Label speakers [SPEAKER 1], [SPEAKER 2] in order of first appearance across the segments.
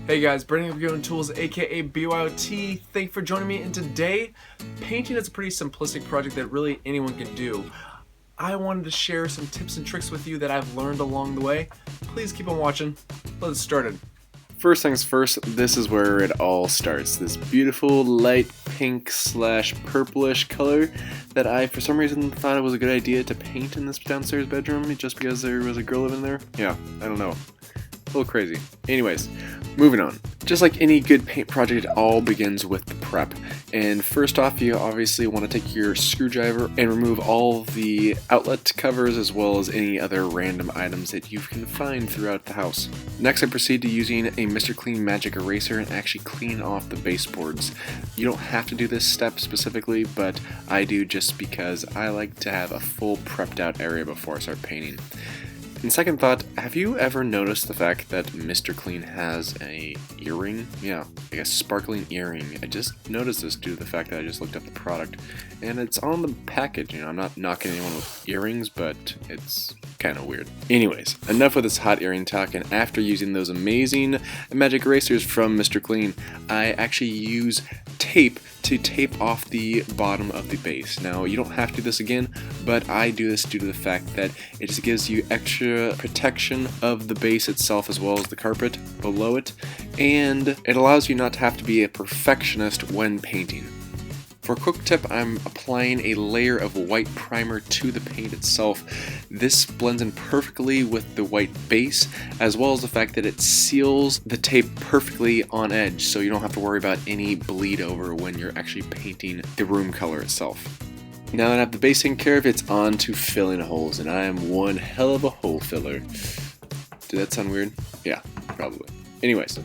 [SPEAKER 1] Hey guys, Brandon with BYOTools, aka BYOT. Thank you for joining me. And today, painting is a pretty simplistic project that really anyone can do. I wanted to share some tips and tricks with you that I've learned along the way. Please keep on watching. Let's get started.
[SPEAKER 2] First things first, this is where it all starts. This beautiful light pink slash purplish color that I, for some reason, thought it was a good idea to paint in this downstairs bedroom just because there was a girl living there. Yeah, I don't know. A little crazy. Anyways, moving on. Just like any good paint project, it all begins with the prep. And first off, you obviously want to take your screwdriver and remove all the outlet covers as well as any other random items that you can find throughout the house. Next, I proceed to using a Mr. Clean magic eraser and actually clean off the baseboards. You don't have to do this step specifically, but I do just because I like to have a full prepped out area before I start painting. And second thought, have you ever noticed the fact that Mr. Clean has a earring? Yeah, like a sparkling earring. I just noticed this due to the fact that I just looked up the product. And it's on the package, I'm not knocking anyone with earrings, but it's kind of weird. Anyways, enough with this hot earring talk, and after using those amazing magic erasers from Mr. Clean, I actually use tape to tape off the bottom of the base. Now, you don't have to do this again, but I do this due to the fact that it just gives you extra protection of the base itself as well as the carpet below it, and it allows you not to have to be a perfectionist when painting. For a quick tip, I'm applying a layer of white primer to the paint itself. This blends in perfectly with the white base, as well as the fact that it seals the tape perfectly on edge, so you don't have to worry about any bleed over when you're actually painting the room color itself. Now that I have the base taken care of, it's on to filling holes, and I am one hell of a hole filler. Did that sound weird? Yeah, probably. Anyways,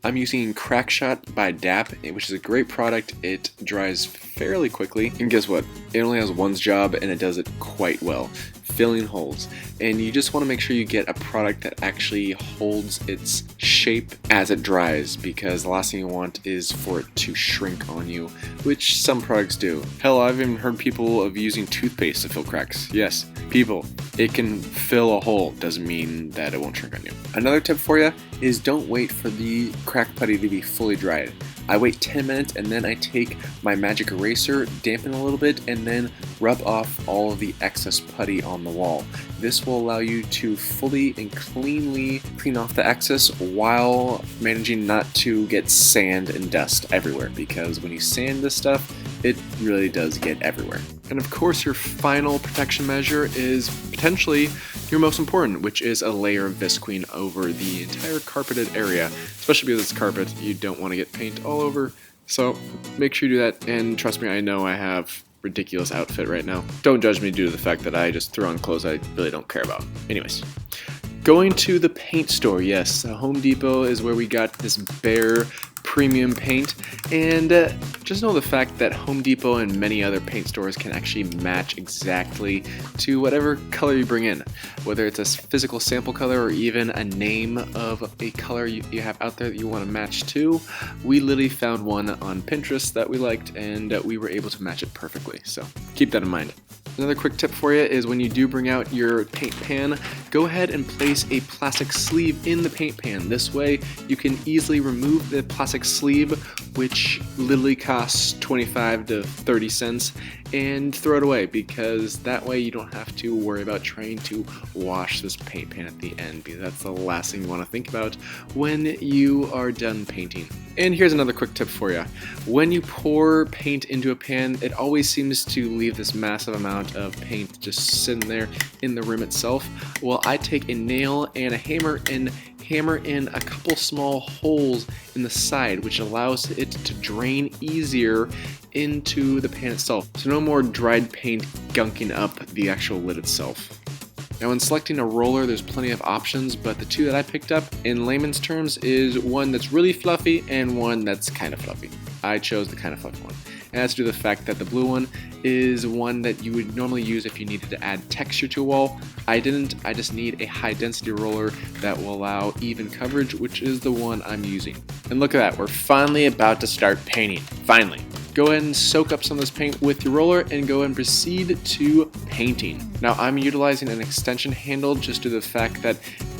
[SPEAKER 2] I'm using Crack Shot by DAP, which is a great product. It dries fairly quickly, and guess what? It only has one job, and it does it quite well. Filling holes. And you just want to make sure you get a product that actually holds its shape as it dries, because the last thing you want is for it to shrink on you, which some products do. Hell, I've even heard people of using toothpaste to fill cracks. Yes, people, it can fill a hole, doesn't mean that it won't shrink on you. Another tip for you is don't wait for the crack putty to be fully dried. I wait 10 minutes and then I take my magic eraser, dampen a little bit, and then rub off all of the excess putty on the wall. This will allow you to fully and cleanly clean off the excess while managing not to get sand and dust everywhere, because when you sand this stuff, it really does get everywhere. And of course, your final protection measure is potentially your most important, which is a layer of Visqueen over the entire carpeted area. Especially because it's carpet, you don't want to get paint all over. So make sure you do that, and trust me, I know I have ridiculous outfit right now. Don't judge me due to the fact that I just throw on clothes I really don't care about. Anyways, going to the paint store. Yes, Home Depot is where we got this bare premium paint, and just know the fact that Home Depot and many other paint stores can actually match exactly to whatever color you bring in, whether it's a physical sample color or even a name of a color you have out there that you want to match to. We literally found one on Pinterest that we liked, and we were able to match it perfectly, so keep that in mind. Another quick tip for you is when you do bring out your paint pan, go ahead and place a plastic sleeve in the paint pan. This way you can easily remove the plastic sleeve, which literally costs 25 to 30 cents, and throw it away, because that way you don't have to worry about trying to wash this paint pan at the end, because that's the last thing you want to think about when you are done painting. And here's another quick tip for you. When you pour paint into a pan, it always seems to leave this massive amount of paint just sitting there in the rim itself. Well, I take a nail and a hammer and hammer in a couple small holes in the side, which allows it to drain easier into the pan itself. So no more dried paint gunking up the actual lid itself. Now, when selecting a roller, there's plenty of options, but the two that I picked up in layman's terms is one that's really fluffy and one that's kind of fluffy. I chose the kind of fluffy one. And that's due to the fact that the blue one is one that you would normally use if you needed to add texture to a wall. I didn't, I just need a high density roller that will allow even coverage, which is the one I'm using. And look at that, we're finally about to start painting. Finally. Go ahead and soak up some of this paint with your roller and go ahead and proceed to painting. Now, I'm utilizing an extension handle just due to the fact that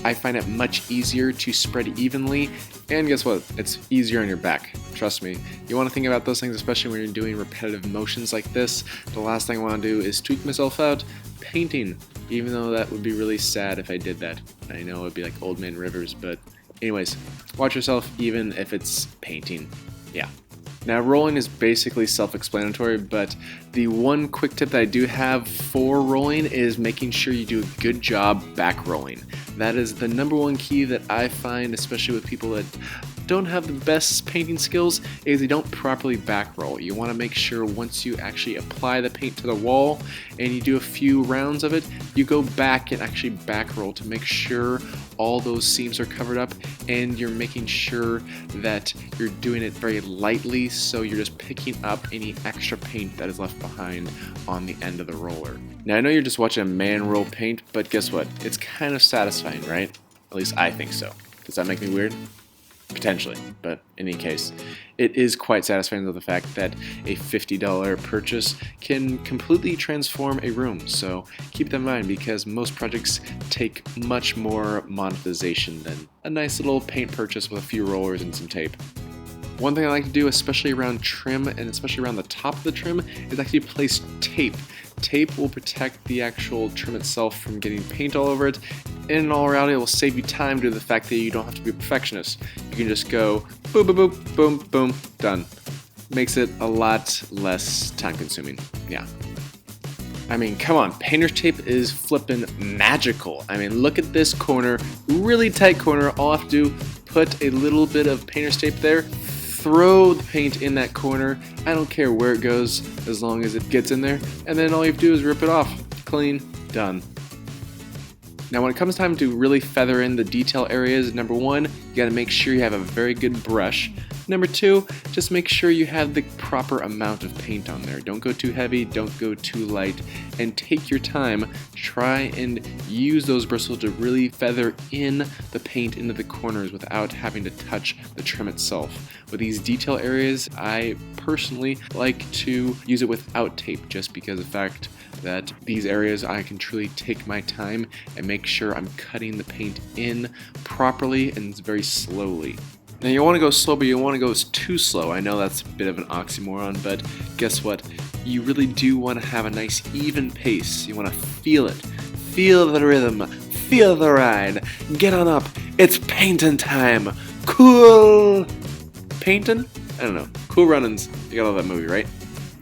[SPEAKER 2] I find it much easier to spread evenly, and guess what? It's easier on your back. Trust me. You want to think about those things, especially when you're doing repetitive motions like this. The last thing I want to do is tweak myself out painting, even though that would be really sad if I did that. I know it would be like Old Man Rivers, but anyways, watch yourself even if it's painting. Yeah. Now, rolling is basically self-explanatory, but the one quick tip that I do have for rolling is making sure you do a good job back rolling. That is the number one key that I find, especially with people that don't have the best painting skills, is they don't properly back roll. You want to make sure once you actually apply the paint to the wall and you do a few rounds of it, you go back and actually back roll to make sure all those seams are covered up, and you're making sure that you're doing it very lightly, so you're just picking up any extra paint that is left behind on the end of the roller. Now, I know you're just watching a man roll paint, but guess what? It's kind of satisfying, right? At least I think so. Does that make me weird? Potentially, but in any case, it is quite satisfying to the fact that a $50 purchase can completely transform a room. So keep that in mind, because most projects take much more monetization than a nice little paint purchase with a few rollers and some tape. One thing I like to do, especially around trim and especially around the top of the trim, is actually place tape. Tape will protect the actual trim itself from getting paint all over it. And in all reality, it will save you time due to the fact that you don't have to be a perfectionist. You can just go boom, boom, boom, boom, boom, done. Makes it a lot less time consuming. Yeah. I mean, come on, painter's tape is flippin' magical. I mean, look at this corner, really tight corner. All I have to do, put a little bit of painter's tape there, throw the paint in that corner. I don't care where it goes as long as it gets in there, and then all you have to do is rip it off. Clean, done. Now, when it comes time to really feather in the detail areas, number one, you gotta make sure you have a very good brush. Number two, just make sure you have the proper amount of paint on there. Don't go too heavy, don't go too light, and take your time. Try and use those bristles to really feather in the paint into the corners without having to touch the trim itself. With these detail areas, I personally like to use it without tape, just because of the fact that these areas I can truly take my time and make sure I'm cutting the paint in properly and very slowly. Now, you want to go slow, but you want to go too slow. I know that's a bit of an oxymoron, but guess what? You really do want to have a nice even pace. You want to feel it. Feel the rhythm. Feel the ride. Get on up. It's painting time. Cool. Painting? I don't know. Cool Runnings. You got all that movie, right?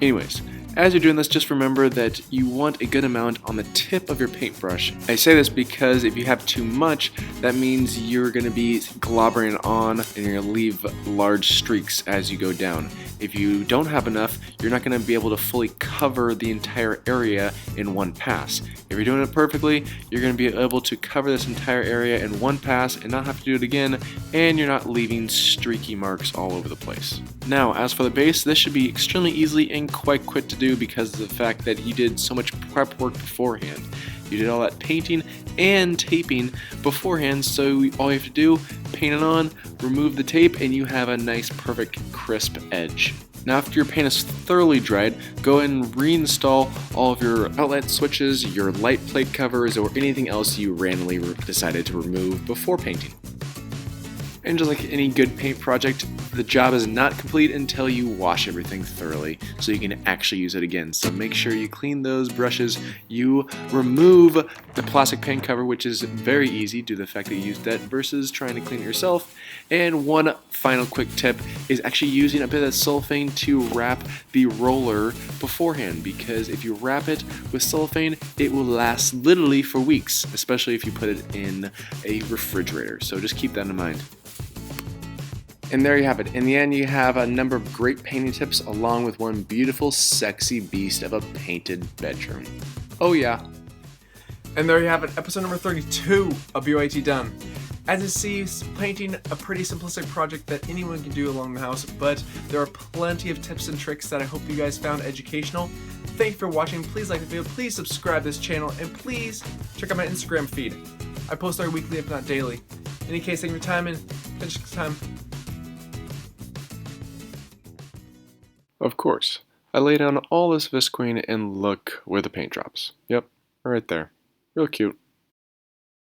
[SPEAKER 2] Anyways, as you're doing this, just remember that you want a good amount on the tip of your paintbrush. I say this because if you have too much, that means you're going to be globbering on and you're going to leave large streaks as you go down. If you don't have enough, you're not going to be able to fully cover the entire area in one pass. If you're doing it perfectly, you're going to be able to cover this entire area in one pass and not have to do it again, and you're not leaving streaky marks all over the place. Now, as for the base, this should be extremely easy and quite quick to do because of the fact that you did so much prep work beforehand. You did all that painting and taping beforehand, so all you have to do, paint it on, remove the tape, and you have a nice, perfect, crisp edge. Now, after your paint is thoroughly dried, go ahead and reinstall all of your outlet switches, your light plate covers, or anything else you randomly decided to remove before painting. And just like any good paint project, the job is not complete until you wash everything thoroughly so you can actually use it again. So make sure you clean those brushes, you remove the plastic paint cover, which is very easy due to the fact that you used that versus trying to clean it yourself. And one final quick tip is actually using a bit of cellophane to wrap the roller beforehand, because if you wrap it with cellophane, it will last literally for weeks, especially if you put it in a refrigerator. So just keep that in mind. And there you have it. In the end, you have a number of great painting tips along with one beautiful, sexy beast of a painted bedroom. Oh yeah.
[SPEAKER 1] And there you have it, episode number 32 of BYOT done. As you see, painting a pretty simplistic project that anyone can do along the house, but there are plenty of tips and tricks that I hope you guys found educational. Thank you for watching. Please like the video, please subscribe to this channel, and please check out my Instagram feed. I post there weekly, if not daily. In any case, thank you for your time and finish this time.
[SPEAKER 2] Of course. I lay down all this visqueen and look where the paint drops. Yep, right there. Real cute.